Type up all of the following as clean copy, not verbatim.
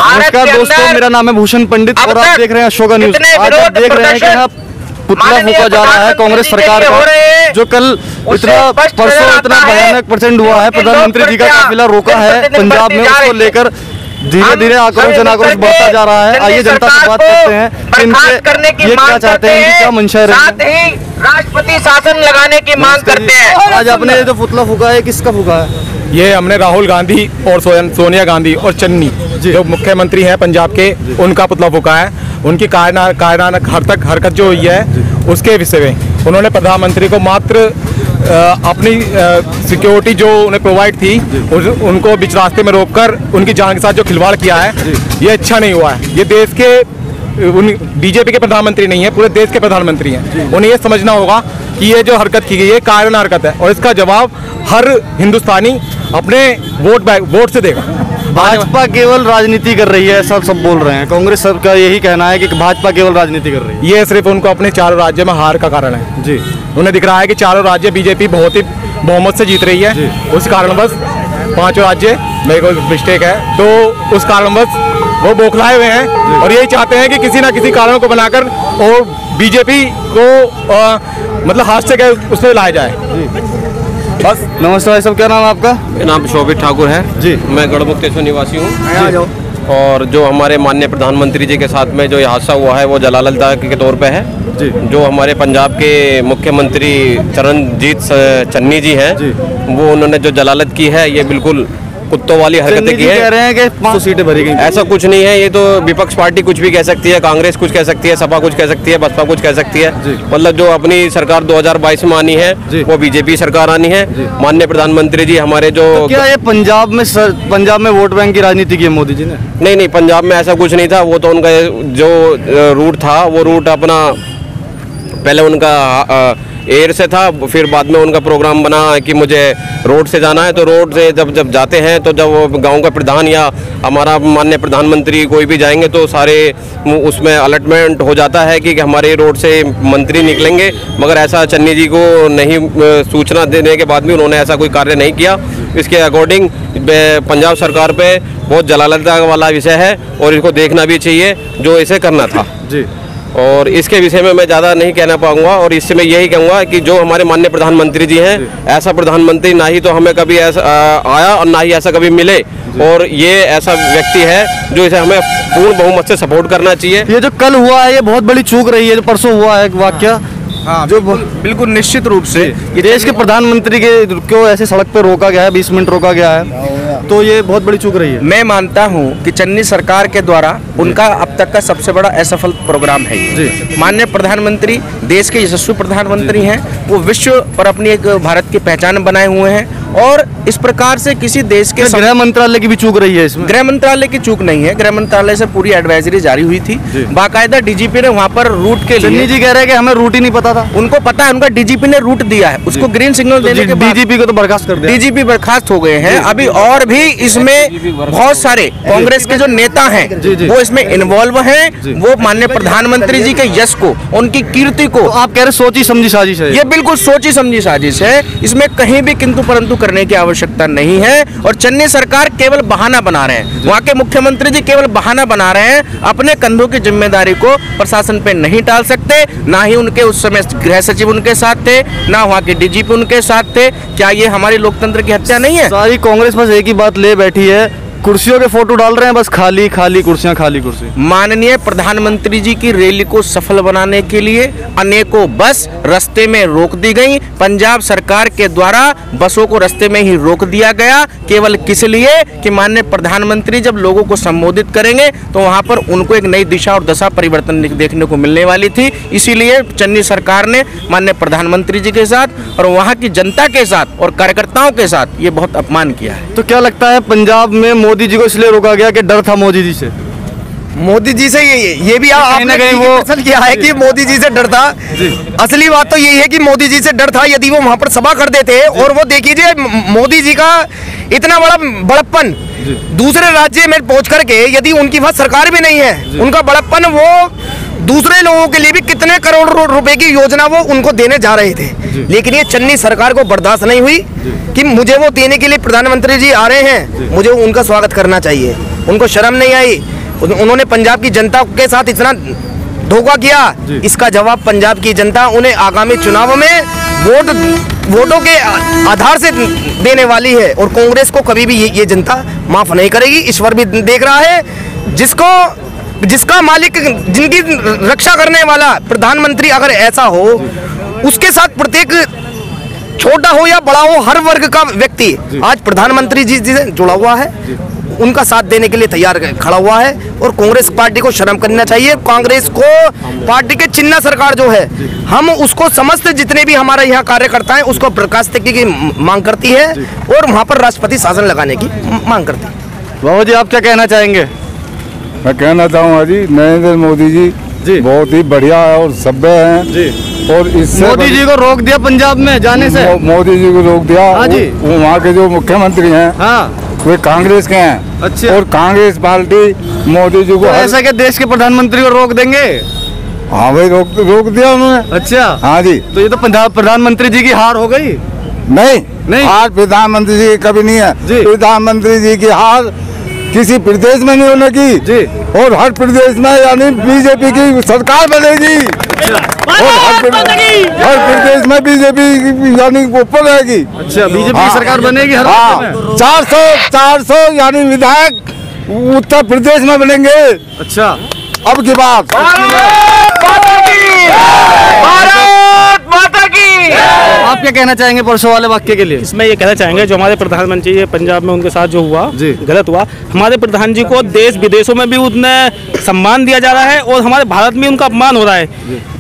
नमस्कार दोस्तों, मेरा नाम है भूषण पंडित और आप देख रहे हैं अशोका न्यूज। आज आप देख रहे हैं कि यहाँ पुतला फूंका जा रहा है कांग्रेस सरकार का, जो कल परसों इतना भयानक प्रचंड हुआ है। प्रधानमंत्री जी का काफिला रोका है पंजाब में, उसको लेकर धीरे धीरे आक्रोश जन आक्रोश बढ़ता जा रहा है। आइए जनता से बात करते हैं कि इनसे ये क्या चाहते हैं, इनकी क्या मंशा है। राष्ट्रपति शासन लगाने की मांग करते हैं। आज आपने जो पुतला फूंका है, किसका फूंका है? ये हमने राहुल गांधी और सोनिया गांधी और चन्नी जो मुख्यमंत्री हैं पंजाब के, उनका पुतला फूंका है। उनकी कायराना हरकत जो हुई है उसके विषय में उन्होंने प्रधानमंत्री को मात्र अपनी सिक्योरिटी जो उन्हें प्रोवाइड थी उनको बीच रास्ते में रोककर उनकी जान के साथ जो खिलवाड़ किया है, ये अच्छा नहीं हुआ है। ये देश के बीजेपी के प्रधानमंत्री नहीं है, पूरे देश के प्रधानमंत्री हैं। उन्हें ये समझना होगा कि ये जो हरकत की गई है कायराना हरकत है और इसका जवाब हर हिंदुस्तानी अपने वोट से देगा। भाजपा केवल राजनीति कर रही है, ऐसा सब बोल रहे हैं। कांग्रेस सब का यही कहना है कि भाजपा केवल राजनीति कर रही है। ये सिर्फ उनको अपने चारों राज्य में हार का कारण है जी। उन्हें दिख रहा है कि चारों राज्य बीजेपी बहुत ही बहुमत से जीत रही है, उस कारणवश पांचों राज्य मेरे को मिस्टेक है, तो उस कारणवश वो बौखलाए हुए हैं और यही चाहते हैं कि किसी ना किसी कारण को बनाकर और बीजेपी को मतलब हाथ से उसमें लाया जाए। बस। नमस्ते भाई साहब, क्या नाम है आपका? मेरा नाम शोभित ठाकुर है जी। मैं गढ़मुक्तेश्वर निवासी हूँ। और जो हमारे माननीय प्रधानमंत्री जी के साथ में जो ये हादसा हुआ है वो जलालता के तौर पे है जी। जो हमारे पंजाब के मुख्यमंत्री चरणजीत चन्नी जी हैं, वो उन्होंने जो जलालत की है ये बिल्कुल कुत्तों वाली हरकतें की है। कह रहे हैं कि 500 सीटें भरी गई। ऐसा कुछ नहीं है, ये तो विपक्ष पार्टी कुछ भी कह सकती है, कांग्रेस कुछ कह सकती है, सपा कुछ कह सकती है, बसपा कुछ कह सकती है। मतलब जो अपनी सरकार 2022 में आनी है वो बीजेपी सरकार आनी है। माननीय प्रधानमंत्री जी हमारे जो तो क्या ये पंजाब में वोट बैंक की राजनीति की है मोदी जी ने? नहीं, पंजाब में ऐसा कुछ नहीं था। वो तो उनका जो रूट था वो रूट अपना पहले उनका एयर से था, फिर बाद में उनका प्रोग्राम बना कि मुझे रोड से जाना है। तो रोड से जब जाते हैं तो जब गांव का प्रधान या हमारा माननीय प्रधानमंत्री कोई भी जाएंगे तो सारे उसमें अलर्टमेंट हो जाता है कि हमारे रोड से मंत्री निकलेंगे। मगर ऐसा चन्नी जी को नहीं सूचना देने के बाद भी उन्होंने ऐसा कोई कार्य नहीं किया। इसके अकॉर्डिंग पंजाब सरकार पे बहुत जलालता वाला विषय है और इसको देखना भी चाहिए जो इसे करना था जी। और इसके विषय में मैं ज़्यादा नहीं कहना पाऊंगा और इससे मैं यही कहूँगा कि जो हमारे माननीय प्रधानमंत्री जी हैं, ऐसा प्रधानमंत्री ना ही तो हमें कभी ऐसा आया और ना ही ऐसा कभी मिले। और ये ऐसा व्यक्ति है जो इसे हमें पूर्ण बहुमत से सपोर्ट करना चाहिए। ये जो कल हुआ है ये बहुत बड़ी चूक रही है, जो परसों हुआ है वाकया। हाँ, जो बिल्कुल निश्चित रूप से ये देश के प्रधानमंत्री को ऐसे सड़क पर रोका गया है, 20 मिनट रोका गया है, तो ये बहुत बड़ी चूक रही है। मैं मानता हूं कि चन्नी सरकार के द्वारा उनका अब तक का सबसे बड़ा असफल प्रोग्राम है ये। माननीय प्रधानमंत्री देश के यशस्वी प्रधानमंत्री हैं, वो विश्व पर अपनी एक भारत की पहचान बनाए हुए हैं और इस प्रकार से किसी देश के गृह मंत्रालय की भी चूक रही है इसमें। गृह मंत्रालय की चूक नहीं है, गृह मंत्रालय से पूरी एडवाइजरी जारी हुई थी। बाकायदा डीजीपी ने वहाँ पर रूट के लिए, चन्नी जी कह रहे हैं कि हमें रूट ही नहीं पता था। उनको पता है, उनका डीजीपी ने रूट दिया है, उसको ग्रीन सिग्नल देने के बाद डीजीपी को तो बर्खास्त कर दिया। डीजीपी बर्खास्त हो गए हैं। अभी और भी इसमें बहुत सारे कांग्रेस के जो नेता हैं वो इसमें इन्वॉल्व हैं। वो माननीय प्रधानमंत्री जी के यश को, उनकी कीर्ति को, तो आप कह रहे सोची समझी साजिश है? ये बिल्कुल सोची समझी साजिश है। इसमें कहीं भी किंतु परंतु करने की आवश्यकता नहीं है और चन्नी सरकार केवल बहाना बना रहे हैं। वहाँ के मुख्यमंत्री जी केवल बहाना बना रहे हैं। अपने कंधों की जिम्मेदारी को प्रशासन पे नहीं टाल सकते। ना ही उनके उस समय गृह सचिव उनके साथ थे, ना वहाँ के डीजीपी उनके साथ थे। क्या ये हमारे लोकतंत्र की हत्या नहीं है? सारी कांग्रेस बस एक ही बात ले बैठी है, कुर्सियों के फोटो डाल रहे हैं, बस खाली खाली कुर्सियां, खाली कुर्सी। माननीय प्रधानमंत्री जी की रैली को सफल बनाने के लिए अनेकों बस रास्ते में रोक दी गई। पंजाब सरकार के द्वारा बसों को रास्ते में ही रोक दिया गया, केवल किस लिए कि माननीय प्रधानमंत्री जब लोगों को संबोधित करेंगे तो वहां पर उनको एक नई दिशा और दशा परिवर्तन देखने को मिलने वाली थी। इसीलिए चन्नी सरकार ने माननीय प्रधानमंत्री जी के साथ और वहां की जनता के साथ और कार्यकर्ताओं के साथ ये बहुत अपमान किया है। तो क्या लगता है पंजाब में मोदी जी को इसलिए रोका गया कि डर था मोदी जी से? मोदी जी से ये भी आपने कहीं वो पसंद किया है कि मोदी जी से डर था। असली बात तो यही है कि मोदी जी से डर था। यदि वो वहां पर सभा कर देते और वो देखिए मोदी जी का इतना बड़ा बड़प्पन दूसरे राज्य में पहुंच करके, यदि उनकी वहां सरकार भी नहीं है, उनका बड़प्पन वो दूसरे लोगों के लिए भी कितने करोड़ रुपए की योजना वो उनको देने जा रहे थे। लेकिन ये चन्नी सरकार को बर्दाश्त नहीं हुई कि मुझे वो देने के लिए प्रधानमंत्री जी आ रहे हैं, मुझे उनका स्वागत करना चाहिए। उनको शर्म नहीं आई उन्होंने पंजाब की जनता के साथ इतना धोखा किया, इसका जवाब पंजाब की जनता उन्हें आगामी चुनाव में वोटों के आधार से देने वाली है। और कांग्रेस को कभी भी ये जनता माफ नहीं करेगी। ईश्वर भी देख रहा है, जिसका मालिक, जिनकी रक्षा करने वाला प्रधानमंत्री अगर ऐसा हो, उसके साथ प्रत्येक छोटा हो या बड़ा हो, हर वर्ग का व्यक्ति आज प्रधानमंत्री जी से जुड़ा हुआ है, उनका साथ देने के लिए तैयार खड़ा हुआ है। और कांग्रेस पार्टी को शर्म करना चाहिए। कांग्रेस को पार्टी के चिन्ह सरकार जो है, हम उसको समस्त जितने भी हमारे यहाँ कार्यकर्ता हैं उसको बर्खास्त की मांग करती है और वहाँ पर राष्ट्रपति शासन लगाने की मांग करती है। बाबू जी, आप क्या कहना चाहेंगे? मैं कहना चाहूँगा जी, नरेंद्र मोदी जी बहुत ही बढ़िया है और सभ्य हैं जी। और इससे मोदी जी को रोक दिया पंजाब में जाने से, मोदी जी को रोक दिया। हाँ जी। वो वहाँ के जो मुख्यमंत्री हैं, हाँ, वे कांग्रेस के हैं। अच्छा। और कांग्रेस पार्टी मोदी जी को तो ऐसा क्या देश के प्रधानमंत्री को रोक देंगे? हाँ भाई, रोक दिया उन्होंने। अच्छा, हाँ जी। तो ये तो प्रधानमंत्री जी की हार हो गई। नहीं, हार प्रधानमंत्री जी की कभी नहीं है जी। प्रधानमंत्री जी की हार किसी प्रदेश में नहीं होने की जी। और हर प्रदेश में यानी बीजेपी की सरकार बनेगी। और हर प्रदेश में बीजेपी यानी ऊपर रहेगी। अच्छा, बीजेपी की सरकार बनेगी हर में। 400 यानी विधायक उत्तर प्रदेश में बनेंगे। अच्छा, अब की बात। आप क्या कहना चाहेंगे परसों वाले वाक्य के लिए? इसमें ये कहना चाहेंगे, जो हमारे प्रधानमंत्री है पंजाब में, उनके साथ जो हुआ गलत हुआ। हमारे प्रधान जी को देश विदेशों में भी उन्हें सम्मान दिया जा रहा है और हमारे भारत में उनका अपमान हो रहा है।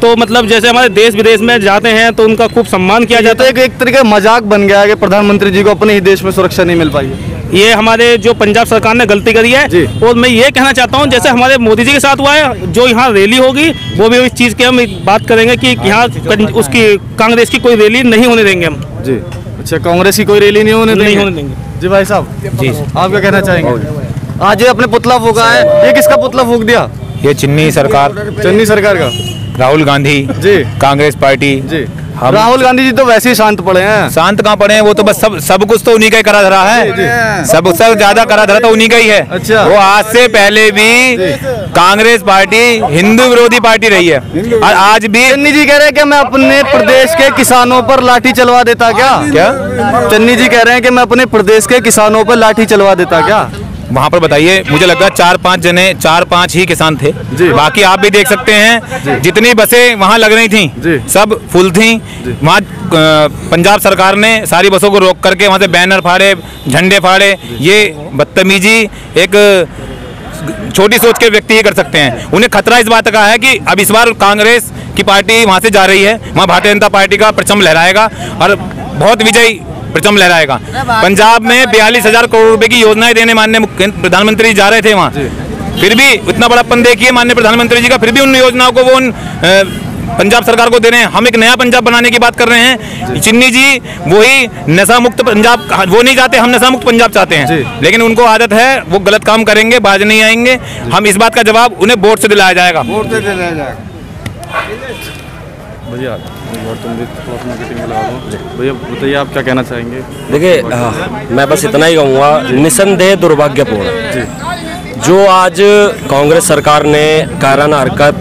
तो मतलब जैसे हमारे देश विदेश में जाते हैं तो उनका खूब सम्मान किया जाता है। एक तरीके का मजाक बन गया है कि प्रधानमंत्री जी को अपने ही देश में सुरक्षा नहीं मिल पाई है। ये हमारे जो पंजाब सरकार ने गलती करी है। और मैं ये कहना चाहता हूँ, जैसे हमारे मोदी जी के साथ हुआ है, जो यहाँ रैली होगी वो भी इस चीज़ की हम बात करेंगे कि यहाँ उसकी कांग्रेस की कोई रैली नहीं होने देंगे हम जी। अच्छा, कांग्रेस की कोई रैली नहीं होने देंगे जी। भाई साहब जी, आप क्या कहना चाहेंगे? आज ये अपने पुतला फूका है, ये किसका पुतला फूक दिया? ये चन्नी सरकार का राहुल गांधी जी, कांग्रेस पार्टी जी। राहुल गांधी जी तो वैसे ही शांत पड़े हैं। शांत कहाँ पड़े हैं? वो तो बस सब कुछ तो उन्हीं का ही करा धरा है। सबसे ज्यादा करा धरा तो उन्हीं का ही है। अच्छा। वो आज से पहले भी कांग्रेस पार्टी हिंदू विरोधी पार्टी रही है और आज भी। चन्नी जी कह रहे हैं कि मैं अपने प्रदेश के किसानों पर लाठी चलवा देता क्या? चन्नी जी कह रहे हैं कि मैं अपने प्रदेश के किसानों पर लाठी चलवा देता क्या? वहाँ पर बताइए, मुझे लग रहा है 4-5 ही किसान थे। बाकी आप भी देख सकते हैं जितनी बसें वहाँ लग रही थी सब फुल थी। वहाँ पंजाब सरकार ने सारी बसों को रोक करके वहाँ से बैनर फाड़े, झंडे फाड़े। ये बदतमीजी एक छोटी सोच के व्यक्ति ही कर सकते हैं। उन्हें खतरा इस बात का है कि अब इस बार कांग्रेस की पार्टी वहाँ से जा रही है, वहाँ भारतीय जनता पार्टी का परचम लहराएगा और बहुत विजयी परचम लहराएगा। पंजाब में 42,000 करोड़ रुपए की योजनाएं देने माननीय प्रधानमंत्री जा रहे थे वहाँ, फिर भी इतना बड़ापन देखिए माननीय प्रधानमंत्री जी का, फिर भी उन योजनाओं को वो पंजाब सरकार को दे रहे हैं। हम एक नया पंजाब बनाने की बात कर रहे हैं। चिन्नी जी वही नशा मुक्त पंजाब वो नहीं चाहते, हम नशा मुक्त पंजाब चाहते हैं। लेकिन उनको आदत है, वो गलत काम करेंगे, बाज नहीं आएंगे। हम इस बात का जवाब उन्हें वोट से दिलाया जाएगा। भैया बताइए, आप क्या कहना चाहेंगे? देखिए, मैं बस इतना ही कहूँगा, निसंदेह दुर्भाग्यपूर्ण जो आज कांग्रेस सरकार ने कायराना हरकत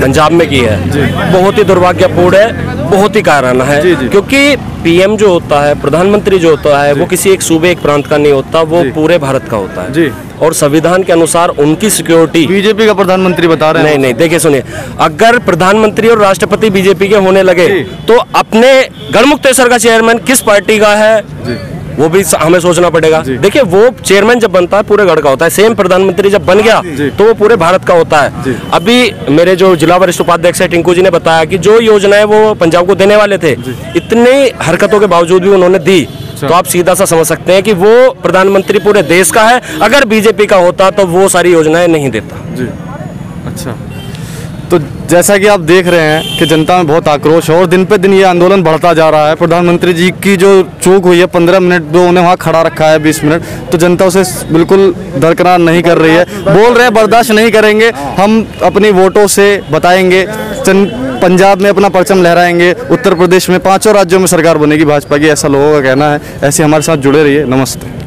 पंजाब में की है, बहुत ही दुर्भाग्यपूर्ण है, बहुत ही कायराना है। क्योंकि पीएम जो होता है, प्रधानमंत्री जो होता है, वो किसी एक सूबे एक प्रांत का नहीं होता, वो पूरे भारत का होता है। और संविधान के अनुसार उनकी सिक्योरिटी बीजेपी का प्रधानमंत्री बता रहे हैं। नहीं, देखिए सुनिए, अगर प्रधानमंत्री और राष्ट्रपति बीजेपी के होने लगे तो अपने गढ़मुक्तेश्वर का चेयरमैन किस पार्टी का है वो भी हमें सोचना पड़ेगा। देखिए, वो चेयरमैन जब बनता है पूरे गढ़ का होता है, सेम प्रधानमंत्री जब बन गया तो वो पूरे भारत का होता है। अभी मेरे जो जिला वरिष्ठ उपाध्यक्ष है टिंकू जी ने बताया कि जो योजनाएं वो पंजाब को देने वाले थे, इतनी हरकतों के बावजूद भी उन्होंने दी। तो आप सीधा सा समझ सकते हैं कि वो प्रधानमंत्री पूरे देश का है। अगर बीजेपी का होता तो वो सारी योजनाएं नहीं देता। अच्छा, तो जैसा कि आप देख रहे हैं कि जनता में बहुत आक्रोश है और दिन पे दिन ये आंदोलन बढ़ता जा रहा है। प्रधानमंत्री जी की जो चूक हुई है, 15 मिनट जो उन्हें वहाँ खड़ा रखा है 20 मिनट, तो जनता उसे बिल्कुल दरकिनार नहीं कर रही है। बोल रहे हैं बर्दाश्त नहीं करेंगे, हम अपनी वोटों से बताएंगे, पंजाब में अपना परचम लहराएंगे, उत्तर प्रदेश में 5 राज्यों में सरकार बनेगी भाजपा की, ऐसा लोगों का कहना है। ऐसे हमारे साथ जुड़े रहिए। नमस्ते।